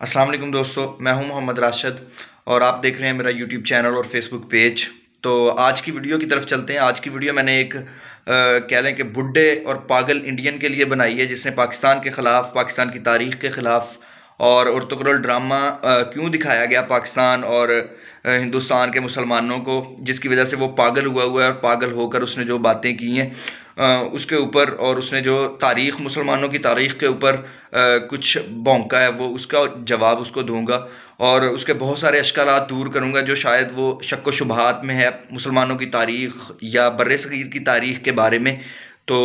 अस्सलाम वालेकुम दोस्तों, मैं हूं मोहम्मद राशिद और आप देख रहे हैं मेरा यूट्यूब चैनल और फेसबुक पेज। तो आज की वीडियो की तरफ चलते हैं। आज की वीडियो मैंने एक कह लें कि बुड्ढे और पागल इंडियन के लिए बनाई है, जिसने पाकिस्तान के ख़िलाफ़, पाकिस्तान की तारीख़ के ख़िलाफ़ और अर्तुगरुल ड्रामा क्यों दिखाया गया पाकिस्तान और हिंदुस्तान के मुसलमानों को, जिसकी वजह से वो पागल हुआ है और पागल होकर उसने जो बातें की हैं उसके ऊपर, और उसने जो तारीख़, मुसलमानों की तारीख़ के ऊपर कुछ भौंका है, वो उसका जवाब उसको दूंगा और उसके बहुत सारे अश्कालात दूर करूंगा जो शायद वो शक व शुबहात में है मुसलमानों की तारीख़ या बर्रे सग़ीर की तारीख़ के बारे में। तो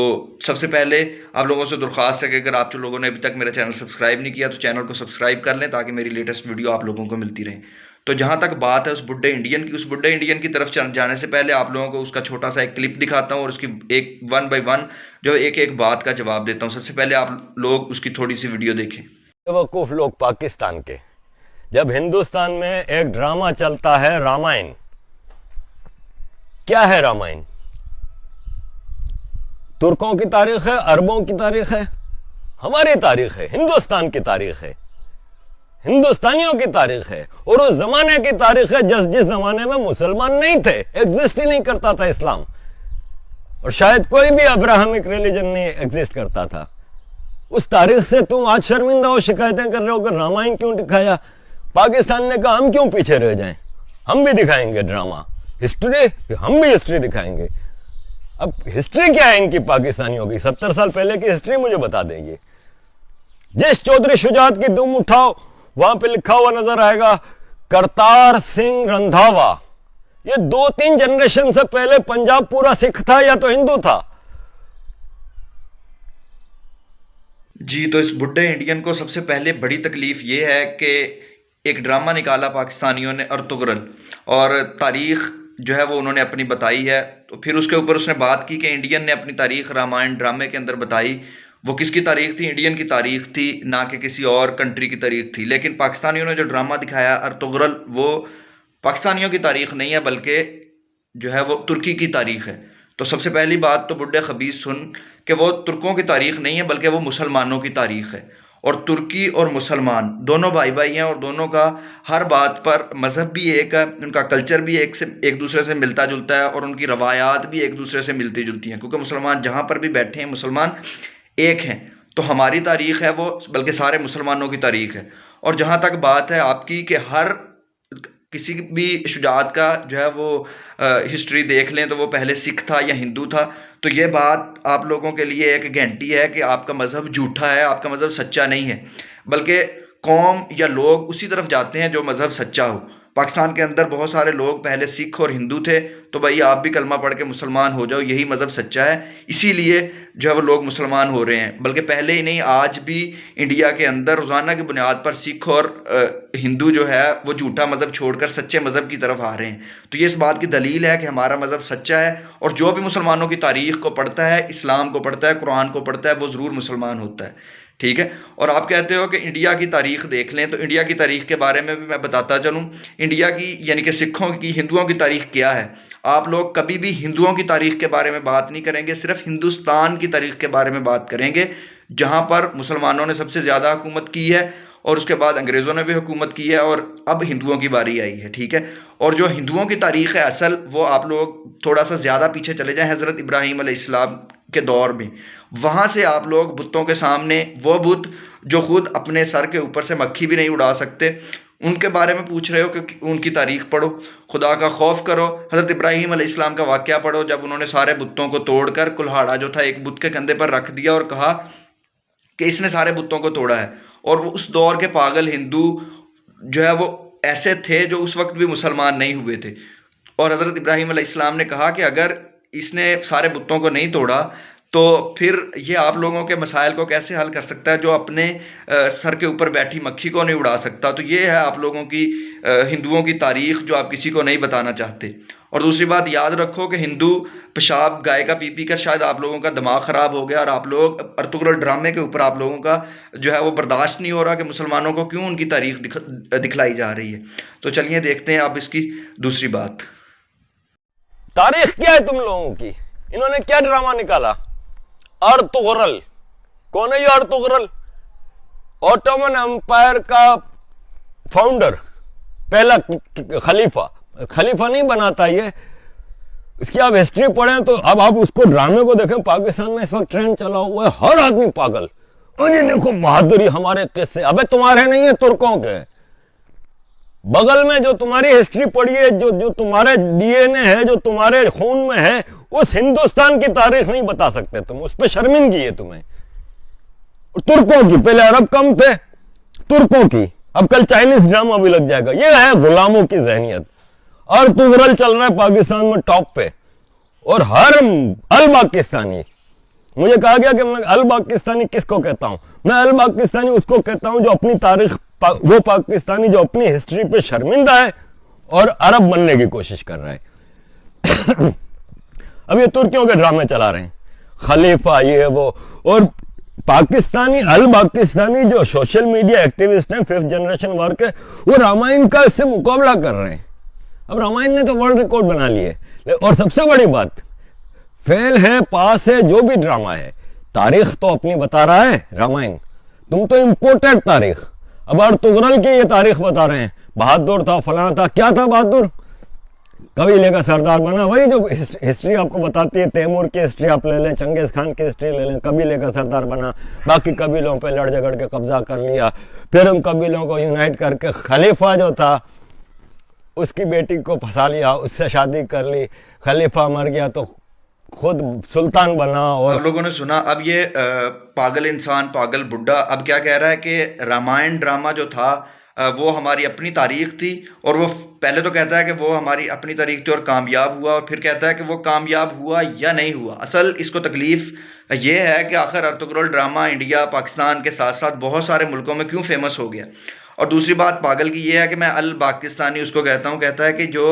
सबसे पहले आप लोगों से दरख्वास्त है कि अगर आप जो लोगों ने अभी तक मेरा चैनल सब्सक्राइब नहीं किया तो चैनल को सब्सक्राइब कर लें ताकि मेरी लेटेस्ट वीडियो आप लोगों को मिलती रहे। तो जहाँ तक बात है उस बुड्ढे इंडियन की, उस बुड्ढे इंडियन की तरफ जाने से पहले आप लोगों को उसका छोटा सा एक क्लिप दिखाता हूँ और उसकी एक वन बाय वन जो एक एक बात का जवाब देता हूँ। सबसे पहले आप लोग उसकी थोड़ी सी वीडियो देखें। बेवकूफ लोग पाकिस्तान के, जब हिंदुस्तान में एक ड्रामा चलता है रामायण। क्या है रामायण? तुर्कों की तारीख है, अरबों की तारीख है, हमारी तारीख है, हिंदुस्तान की तारीख है, हिंदुस्तानियों की तारीख है और उस जमाने की तारीख है जिस जमाने में मुसलमान नहीं थे, एग्जिस्ट ही नहीं करता था इस्लाम, और शायद कोई भी अब्राहमिक रिलीजन नहीं एग्जिस्ट करता था। उस तारीख से तुम आज शर्मिंदा हो, शिकायतें कर रहे हो कि रामायण क्यों दिखाया। पाकिस्तान ने कहा हम क्यों पीछे रह जाएं, हम भी दिखाएंगे ड्रामा, हिस्ट्री, हम भी हिस्ट्री दिखाएंगे। अब हिस्ट्री क्या है इनकी पाकिस्तानियों की? 70 साल पहले की हिस्ट्री मुझे बता देंगे। जिस चौधरी शुजात की दुम उठाओ वहां पे लिखा हुआ नजर आएगा करतार सिंह रंधावा। ये 2-3 जनरेशन से पहले पंजाब पूरा सिख था या तो हिंदू था। जी, तो इस बुड्ढे इंडियन को सबसे पहले बड़ी तकलीफ ये है कि एक ड्रामा निकाला पाकिस्तानियों ने अर्तुगरुल, और तारीख़ जो है वो उन्होंने अपनी बताई है। तो फिर उसके ऊपर उसने बात की कि इंडियन ने अपनी तारीख़ रामायण ड्रामे के अंदर बताई। वो किसकी तारीख़ थी? इंडियन की तारीख़ थी, ना कि किसी और कंट्री की तारीख़ थी। लेकिन पाकिस्तानियों ने जो ड्रामा दिखाया अर्तुगरुल, वो पाकिस्तानियों की तारीख़ नहीं है बल्कि जो है वो तुर्की की तारीख़ है। तो सबसे पहली बात तो बुड्ढे खबीस सुन कि वो तुर्कों की तारीख़ नहीं है बल्कि वो मुसलमानों की तारीख़ है। और तुर्की और मुसलमान दोनों भाई भाई हैं और दोनों का हर बात पर मज़हब भी एक है, उनका कल्चर भी एक दूसरे से मिलता जुलता है और उनकी रवायात भी एक दूसरे से मिलती जुलती हैं, क्योंकि मुसलमान जहाँ पर भी बैठे हैं मुसलमान एक हैं। तो हमारी तारीख़ है वो, बल्कि सारे मुसलमानों की तारीख़ है। और जहाँ तक बात है आपकी कि हर किसी भी शुजात का जो है वो हिस्ट्री देख लें तो वो पहले सिख था या हिंदू था, तो ये बात आप लोगों के लिए एक घंटी है कि आपका मज़हब झूठा है, आपका मज़हब सच्चा नहीं है, बल्कि कौम या लोग उसी तरफ जाते हैं जो मज़हब सच्चा हो। पाकिस्तान के अंदर बहुत सारे लोग पहले सिख और हिंदू थे, तो भाई आप भी कलमा पढ़ के मुसलमान हो जाओ, यही मज़हब सच्चा है, इसीलिए जो है वो लोग मुसलमान हो रहे हैं। बल्कि पहले ही नहीं, आज भी इंडिया के अंदर रोज़ाना की बुनियाद पर सिख और हिंदू जो है वो झूठा मज़हब छोड़कर सच्चे मज़हब की तरफ आ रहे हैं। तो ये इस बात की दलील है कि हमारा मज़हब सच्चा है, और जो भी मुसलमानों की तारीख़ को पढ़ता है, इस्लाम को पढ़ता है, कुरान को पढ़ता है, वो ज़रूर मुसलमान होता है। ठीक है। और आप कहते हो कि इंडिया की तारीख़ देख लें, तो इंडिया की तारीख़ के बारे में भी मैं बताता चलूँ। इंडिया की यानी कि सिखों की, हिंदुओं की तारीख़ क्या है। आप लोग कभी भी हिंदुओं की तारीख़ के बारे में बात नहीं करेंगे, सिर्फ हिंदुस्तान की तारीख़ के बारे में बात करेंगे, जहाँ पर मुसलमानों ने सबसे ज़्यादा हुकूमत की है और उसके बाद अंग्रेज़ों ने भी हुकूमत की है और अब हिंदुओं की बारी आई है। ठीक है। और जो हिंदुओं की तारीख़ है असल, वो आप लोग थोड़ा सा ज़्यादा पीछे चले जाएँ, हज़रत इब्राहीम अलैहिस्सलाम के दौर में। वहाँ से आप लोग बुतों के सामने, वो बुत जो खुद अपने सर के ऊपर से मक्खी भी नहीं उड़ा सकते, उनके बारे में पूछ रहे हो कि उनकी तारीख़ पढ़ो, खुदा का खौफ करो। हज़रत इब्राहीम अलैहिस्सलाम का वाक़या पढ़ो, जब उन्होंने सारे बुतों को तोड़कर कुल्हाड़ा जो था एक बुत के कंधे पर रख दिया और कहा कि इसने सारे बुतों को तोड़ा है। और वो उस दौर के पागल हिंदू जो है वो ऐसे थे जो उस वक्त भी मुसलमान नहीं हुए थे। और हज़रत इब्राहीम अलैहिस्सलाम ने कहा कि अगर इसने सारे बुतों को नहीं तोड़ा तो फिर ये आप लोगों के मसाइल को कैसे हल कर सकता है जो अपने सर के ऊपर बैठी मक्खी को नहीं उड़ा सकता। तो ये है आप लोगों की हिंदुओं की तारीख़ जो आप किसी को नहीं बताना चाहते। और दूसरी बात याद रखो कि हिंदू पेशाब गाय का पी पी कर शायद आप लोगों का दिमाग ख़राब हो गया और आप लोग अर्तुगरुल ड्रामे के ऊपर आप लोगों का जो है वो बर्दाश्त नहीं हो रहा कि मुसलमानों को क्यों उनकी तारीख़ दिखलाई जा रही है। तो चलिए देखते हैं अब इसकी दूसरी बात। तारीख क्या है तुम लोगों की? इन्होंने क्या ड्रामा निकाला? अर्तुगरुल। कौन है ये अर्तुगरुल? ऑटोमन एम्पायर का फाउंडर, पहला खलीफा नहीं बनाता ये। इसकी आप हिस्ट्री पढ़ें तो अब आप उसको ड्रामे को देखें, पाकिस्तान में इस वक्त ट्रेंड चला हुआ है, हर आदमी पागल, और ये देखो बहादुरी हमारे किस्से, अबे तुम्हारे नहीं है, तुर्कों के। बगल में जो तुम्हारी हिस्ट्री पढ़ी है, जो तुम्हारे डीएनए है, जो तुम्हारे खून में है, उस हिंदुस्तान की तारीख नहीं बता सकते तुम, उस पर शर्मिंदगी है तुम्हें। तुर्कों की, पहले अरब कम थे, तुर्कों की, अब कल चाइनीज ड्रामा भी लग जाएगा। ये है गुलामों की जहनियत। और तुगरल चल रहा है पाकिस्तान में टॉप पे, और हर अल पाकिस्तानी, मुझे कहा गया कि मैं अल पाकिस्तानी किसको कहता हूं? मैं अल पाकिस्तानी उसको कहता हूं जो अपनी तारीख, वो पाकिस्तानी जो अपनी हिस्ट्री पे शर्मिंदा है और अरब बनने की कोशिश कर रहा है। अब ये तुर्कियों के ड्रामे चला रहे हैं, खलीफा ये वो, और पाकिस्तानी अल पाकिस्तानी जो सोशल मीडिया एक्टिविस्ट हैं, 5th जनरेशन वर्क है, वो रामायण का इससे मुकाबला कर रहे हैं। अब रामायण ने तो वर्ल्ड रिकॉर्ड बना लिए, और सबसे बड़ी बात, फेल है पास है जो भी ड्रामा है, तारीख तो अपनी बता रहा है रामायण, तुम तो इंपोर्टेड तारीख। अब अर्तुगरल की ये तारीख बता रहे हैं, बहादुर था, फलाना था, क्या था बहादुर? कबीले का सरदार बना, वही जो हिस्ट्री आपको बताती है, तैमूर की हिस्ट्री आप ले लें, चंगेज खान की हिस्ट्री ले लें, कबीले का सरदार बना, बाकी कबीलों पे लड़ झगड़ के कब्जा कर लिया, फिर उन कबीलों को यूनाइट करके खलीफा जो था उसकी बेटी को फंसा लिया, उससे शादी कर ली, खलीफा मर गया तो खुद सुल्तान बना। और आप लोगों ने सुना, अब ये पागल इंसान, पागल बुड्ढा अब क्या कह रहा है कि रामायण ड्रामा जो था वो हमारी अपनी तारीख थी, और वो पहले तो कहता है कि वो हमारी अपनी तारीख थी और कामयाब हुआ, और फिर कहता है कि वो कामयाब हुआ या नहीं हुआ। असल इसको तकलीफ ये है कि आखिर अर्तुगरुल ड्रामा इंडिया, पाकिस्तान के साथ साथ बहुत सारे मुल्कों में क्यों फेमस हो गया। और दूसरी बात पागल की ये है कि मैं अल पाकिस्तानी उसको कहता हूँ, कहता है कि जो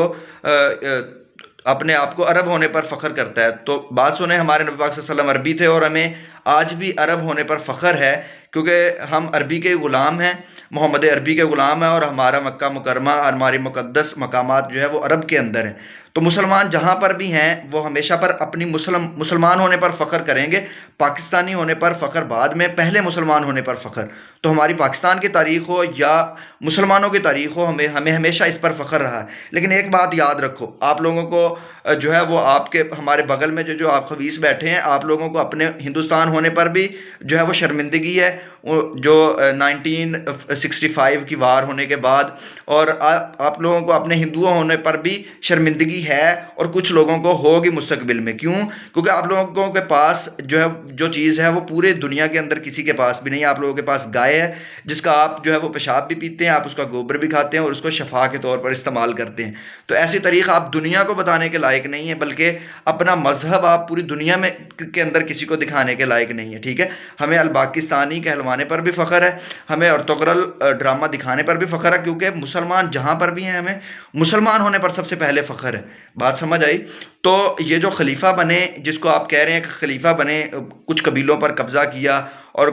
अपने आप को अरब होने पर फ़ख्र करता है। तो बात सुने, हमारे नबी पाक सल्लल्लाहु अलैहि वसल्लम अरबी थे, और हमें आज भी अरब होने पर फ़ख्र है, क्योंकि हम अरबी के ग़ुलाम हैं, मोहम्मद अरबी के ग़ुलाम हैं, और हमारा मक्का मुकरमा, हमारी मुक़द्दस मकामात जो है वो अरब के अंदर हैं। तो मुसलमान जहाँ पर भी हैं वो हमेशा पर अपनी मुसलमान होने पर फ़ख्र करेंगे, पाकिस्तानी होने पर फ़ख्र बाद में, पहले मुसलमान होने पर फ़ख्र। तो हमारी पाकिस्तान की तारीख़ हो या मुसलमानों की तारीख़ हो, हमें हमेशा इस पर फ़ख्र रहा है। लेकिन एक बात याद रखो, आप लोगों को जो है वो आपके हमारे बगल में जो आप खबीस बैठे हैं, आप लोगों को अपने हिंदुस्तान होने पर भी जो है वो शर्मिंदगी है, जो 1965 की वार होने के बाद, और आप लोगों को अपने हिंदुओं होने पर भी शर्मिंदगी है, और कुछ लोगों को होगी मुस्तकबिल में। क्यों? क्योंकि आप लोगों के पास जो है जो चीज़ है वो पूरे दुनिया के अंदर किसी के पास भी नहीं है। आप लोगों के पास गाय है जिसका आप जो है वो पेशाब भी पीते हैं, आप उसका गोबर भी खाते हैं, और उसको शफा के तौर पर इस्तेमाल करते हैं। तो ऐसी तरीक़ा आप दुनिया को बताने के लायक नहीं है, बल्कि अपना मजहब आप पूरी दुनिया में के अंदर किसी को दिखाने के लायक नहीं है। ठीक है, हमें अल पाकिस्तानी कहलवाने पर भी फ़ख्र है, हमें अर्तुगरुल ड्रामा दिखाने पर भी फ़ख्र है, क्योंकि मुसलमान जहाँ पर भी हैं हमें मुसलमान होने पर सबसे पहले फ़ख्र है। बात समझ आई? तो ये जो खलीफा बने, जिसको आप कह रहे हैं कि खलीफा बने, कुछ कबीलों पर कब्ज़ा किया और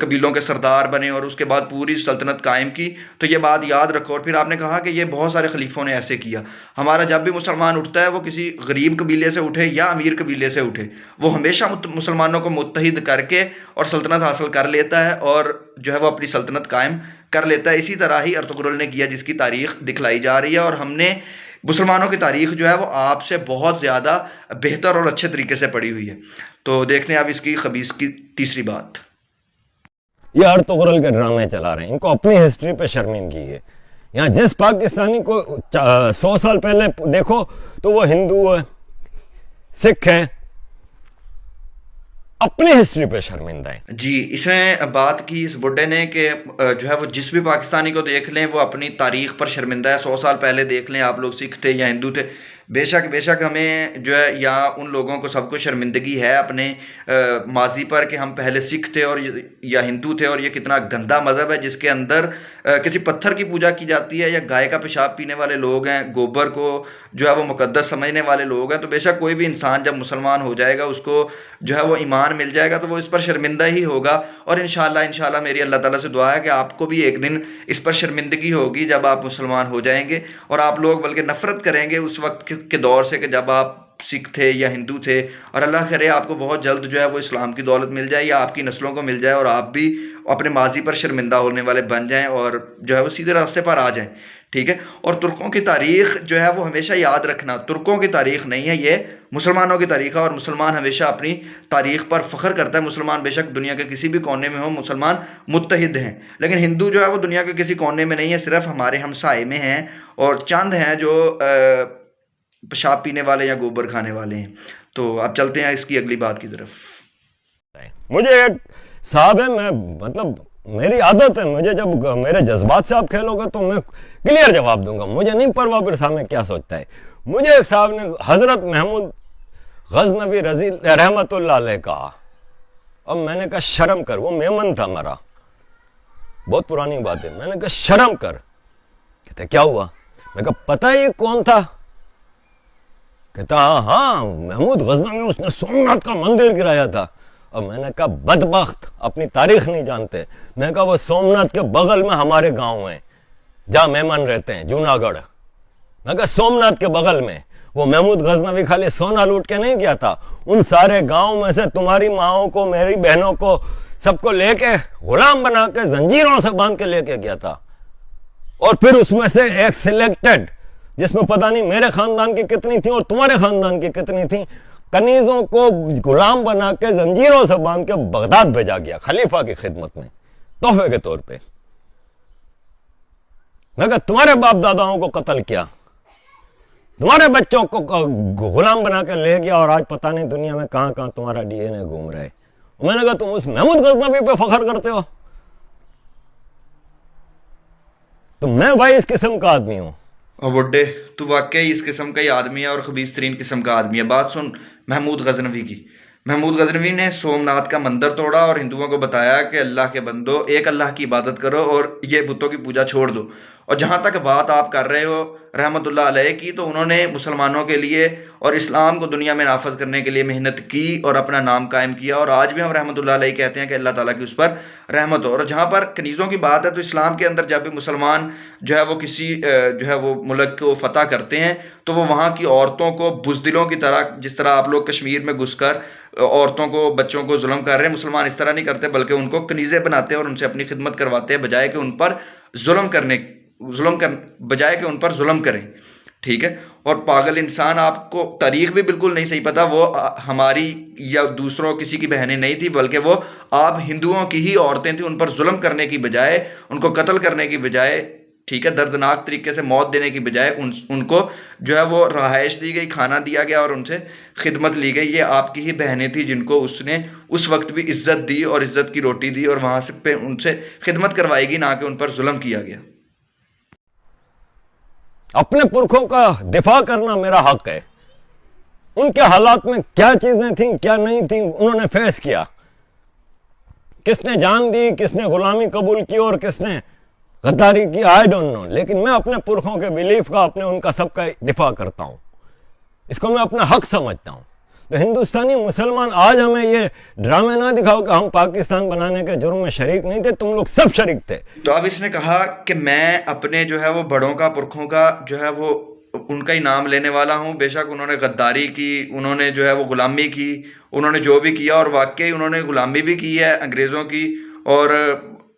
कबीलों के सरदार बने, और उसके बाद पूरी सल्तनत कायम की, तो ये बात याद रखो। और फिर आपने कहा कि ये बहुत सारे खलीफों ने ऐसे किया। हमारा जब भी मुसलमान उठता है वो किसी गरीब कबीले से उठे या अमीर कबीले से उठे, वो हमेशा मुसलमानों को मुत्तहिद करके और सल्तनत हासिल कर लेता है, और जो है वो अपनी सल्तनत कायम कर लेता है। इसी तरह ही अर्तुगरुल ने किया, जिसकी तारीख़ दिखलाई जा रही है, और हमने मुसलमानों की तारीख़ जो है वो आपसे बहुत ज़्यादा बेहतर और अच्छे तरीके से पढ़ी हुई है। तो देखते हैं अब इसकी खबीस की तीसरी बात। ये अर्तुगरुल के ड्रामे चला रहे हैं, इनको अपनी हिस्ट्री पे शर्मिंदगी है। यहाँ जिस पाकिस्तानी को 100 साल पहले देखो तो वो हिंदू है, सिख है, अपनी हिस्ट्री पे शर्मिंदा है। जी, इसने बात की इस बुड्ढे ने कि जो है वो जिस भी पाकिस्तानी को देख लें वो अपनी तारीख़ पर शर्मिंदा है। 100 साल पहले देख लें, आप लोग सिख थे या हिंदू थे, बेशक हमें जो है यहाँ उन लोगों को सबको शर्मिंदगी है अपने माजी पर कि हम पहले सिख थे और या हिंदू थे, और ये कितना गंदा मज़हब है जिसके अंदर किसी पत्थर की पूजा की जाती है, या गाय का पेशाब पीने वाले लोग हैं, गोबर को जो है वो मुक़द्दस समझने वाले लोग हैं। तो बेशक कोई भी इंसान जब मुसलमान हो जाएगा, उसको जो है वो ईमान मिल जाएगा, तो वो इस पर शर्मिंदा ही होगा। और इंशाअल्लाह मेरी अल्लाह ताला से दुआ है कि आपको भी एक दिन इस पर शर्मिंदगी होगी जब आप मुसलमान हो जाएंगे, और आप लोग बल्कि नफ़रत करेंगे उस वक्त के दौर से कि जब आप सिख थे या हिंदू थे। और अल्लाह करे आपको बहुत जल्द जो है वो इस्लाम की दौलत मिल जाए, या आपकी नस्लों को मिल जाए, और आप भी اپنے ماضی پر شرمندہ ہونے والے بن جائیں اور جو ہے وہ سیدھے راستے پر آ جائیں، ٹھیک ہے۔ اور ترکوں کی تاریخ جو ہے وہ ہمیشہ یاد رکھنا، ترکوں کی تاریخ نہیں ہے، یہ مسلمانوں کی تاریخ ہے، اور مسلمان ہمیشہ اپنی تاریخ پر فخر کرتا ہے۔ مسلمان بے شک دنیا کے کسی بھی کونے میں ہو، مسلمان متحد ہیں، لیکن ہندو جو ہے وہ دنیا کے کسی کونے میں نہیں ہے، صرف ہمارے ہمسائے میں ہیں، اور چند ہیں جو پیشاب پینے والے یا گوبر کھانے والے ہیں۔ تو اب چلتے ہیں اس کی اگلی بات کی طرف۔ مجھے ایک صاحب ہے، میں مطلب میری عادت ہے، مجھے جب میرے جذبات سے آپ کھیلو گے تو میں کلیئر جواب دوں گا، مجھے نہیں پرواہ پھر سامنے کیا سوچتا ہے۔ مجھے ایک صاحب نے حضرت محمود غزنوی رضی رحمت اللہ علیہ کہا، اب میں نے کہا شرم کر، وہ میمن تھا میرا، بہت پرانی بات ہے، میں نے کہا شرم کر۔ کہتے کیا ہوا؟ میں کہا پتہ ہی کون تھا؟ کہتا ہاں محمود غزنوی، اس نے سومناتھ کا مندر گرایا تھا۔ اور میں نے کہا بدبخت، اپنی تاریخ نہیں جانتے۔ میں نے کہا وہ سومناتھ کے بغل میں ہمارے گاؤں ہیں جہاں مہمان رہتے ہیں، جوناگڑھ۔ میں کہا سومناتھ کے بغل میں، وہ محمود غزنوی خالی سونا لوٹ کے نہیں گیا تھا، ان سارے گاؤں میں سے تمہاری ماؤں کو، میری بہنوں کو، سب کو لے کے غلام بنا کے زنجیروں سے باندھ کے لے کے گیا تھا۔ اور پھر اس میں سے ایک سلیکٹڈ، جس میں پتہ نہیں میرے خاندان کی کتنی تھیں اور تمہارے خاندان کی کتنی تھیں، کنیزوں کو غلام بنا کے زنجیروں سے باندھ کے بغداد بھیجا گیا خلیفہ کی خدمت میں تحفے کے طور پہ۔ میں کہا تمہارے باپ داداؤں کو قتل کیا، تمہارے بچوں کو غلام بنا کے لے گیا، اور آج پتہ نہیں دنیا میں کہاں کہاں تمہارا ڈی این اے گھوم رہا ہے۔ میں نے کہا تم اس محمود غزنوی پہ فخر کرتے ہو؟ تو میں بھائی اس قسم کا آدمی ہوں۔ اور بڈھے تو واقعی اس قسم کا ہی آدمی ہے، اور خبیث ترین قسم کا آدمی ہے۔ بات سن محمود غزنوی کی۔ محمود غزنوی نے سومناتھ کا مندر توڑا اور ہندوؤں کو بتایا کہ اللہ کے بندو، ایک اللہ کی عبادت کرو اور یہ بتوں کی پوجا چھوڑ دو۔ اور جہاں تک بات آپ کر رہے ہو رحمت اللہ علیہ کی، تو انہوں نے مسلمانوں کے لیے اور اسلام کو دنیا میں نافذ کرنے کے لیے محنت کی اور اپنا نام قائم کیا، اور آج بھی ہم رحمت اللہ علیہ کہتے ہیں کہ اللہ تعالیٰ کی اس پر رحمت ہو۔ اور جہاں پر کنیزوں کی بات ہے، تو اسلام کے اندر جب بھی مسلمان جو ہے وہ کسی جو ہے وہ ملک کو فتح کرتے ہیں، تو وہ وہاں کی عورتوں کو بزدلوں کی طرح، جس طرح آپ لوگ کشمیر میں گھس کر عورتوں کو، بچوں کو ظلم کر رہے ہیں، مسلمان اس طرح نہیں کرتے، بلکہ ان کو کنیزیں بناتے ہیں اور ان سے اپنی خدمت کرواتے ہیں، بجائے کہ ان پر بجائے کہ ان پر ظلم کریں، ٹھیک ہے۔ اور پاگل انسان، آپ کو تاریخ بھی بالکل نہیں صحیح پتہ، وہ ہماری یا دوسروں کسی کی بہنیں نہیں تھی، بلکہ وہ آپ ہندوؤں کی ہی عورتیں تھیں، ان پر ظلم کرنے کی بجائے، ان کو قتل کرنے کی بجائے، ٹھیک ہے، دردناک طریقے سے موت دینے کی بجائے ان کو جو ہے وہ رہائش دی گئی، کھانا دیا گیا اور ان سے خدمت لی گئی۔ یہ آپ کی ہی بہنیں تھیں جن کو اس نے اس وقت بھی عزت دی اور عزت کی روٹی دی، اور وہاں سے پہ ان سے خدمت کروائی گی، نہ کہ ان پر ظلم کیا گیا۔ اپنے پرکھوں کا دفاع کرنا میرا حق ہے۔ ان کے حالات میں کیا چیزیں تھیں، کیا نہیں تھیں، انہوں نے فیس کیا۔ کس نے جان دی، کس نے غلامی قبول کی اور کس نے غداری کی، آئی ڈونٹ نو، لیکن میں اپنے پرکھوں کے بیلیف کا، اپنے ان کا سب کا دفاع کرتا ہوں۔ اس کو میں اپنا حق سمجھتا ہوں۔ تو ہندوستانی مسلمان آج ہمیں یہ ڈرامے نہ دکھاؤ کہ ہم پاکستان بنانے کے جرم میں شریک نہیں تھے، تم لوگ سب شریک تھے۔ تو اب اس نے کہا کہ میں اپنے جو ہے وہ بڑوں کا، پرکھوں کا جو ہے وہ ان کا ہی نام لینے والا ہوں۔ بے شک انہوں نے غداری کی، انہوں نے جو ہے وہ غلامی کی، انہوں نے جو بھی کیا، اور واقعی انہوں نے غلامی بھی کی ہے انگریزوں کی، اور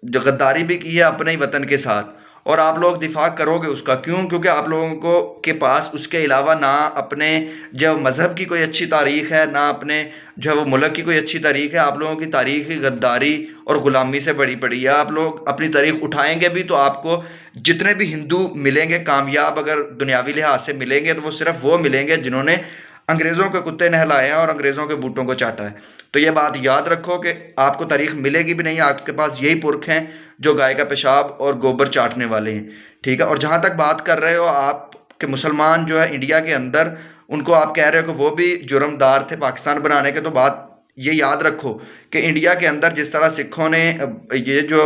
جو غداری بھی کی ہے اپنے ہی وطن کے ساتھ، اور آپ لوگ دفاع کرو گے اس کا۔ کیوں؟ کیونکہ آپ لوگوں کو کے پاس اس کے علاوہ نہ اپنے جو مذہب کی کوئی اچھی تاریخ ہے، نہ اپنے جو ہے وہ ملک کی کوئی اچھی تاریخ ہے۔ آپ لوگوں کی تاریخ غداری اور غلامی سے بڑی پڑی ہے۔ آپ لوگ اپنی تاریخ اٹھائیں گے بھی تو آپ کو جتنے بھی ہندو ملیں گے کامیاب، اگر دنیاوی لحاظ سے ملیں گے، تو وہ صرف وہ ملیں گے جنہوں نے انگریزوں کے کتے نہلائے ہیں اور انگریزوں کے بوٹوں کو چاٹا ہے۔ تو یہ بات یاد رکھو کہ آپ کو تاریخ ملے گی بھی نہیں، آپ کے پاس یہی پرکھ ہیں جو گائے کا پیشاب اور گوبر چاٹنے والے ہیں، ٹھیک ہے۔ اور جہاں تک بات کر رہے ہو آپ کہ مسلمان جو ہے انڈیا کے اندر، ان کو آپ کہہ رہے ہو کہ وہ بھی جرم دار تھے پاکستان بنانے کے، تو بات یہ یاد رکھو کہ انڈیا کے اندر جس طرح سکھوں نے یہ جو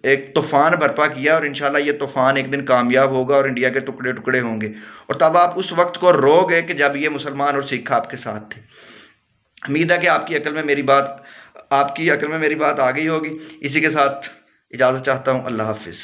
ایک طوفان برپا کیا، اور انشاءاللہ یہ طوفان ایک دن کامیاب ہوگا اور انڈیا کے ٹکڑے ٹکڑے ہوں گے، اور تب آپ اس وقت کو رو گے کہ جب یہ مسلمان اور سکھ آپ کے ساتھ تھے۔ امید ہے کہ آپ کی عقل میں میری بات آ گئی ہوگی۔ اسی کے ساتھ اجازت چاہتا ہوں، اللہ حافظ۔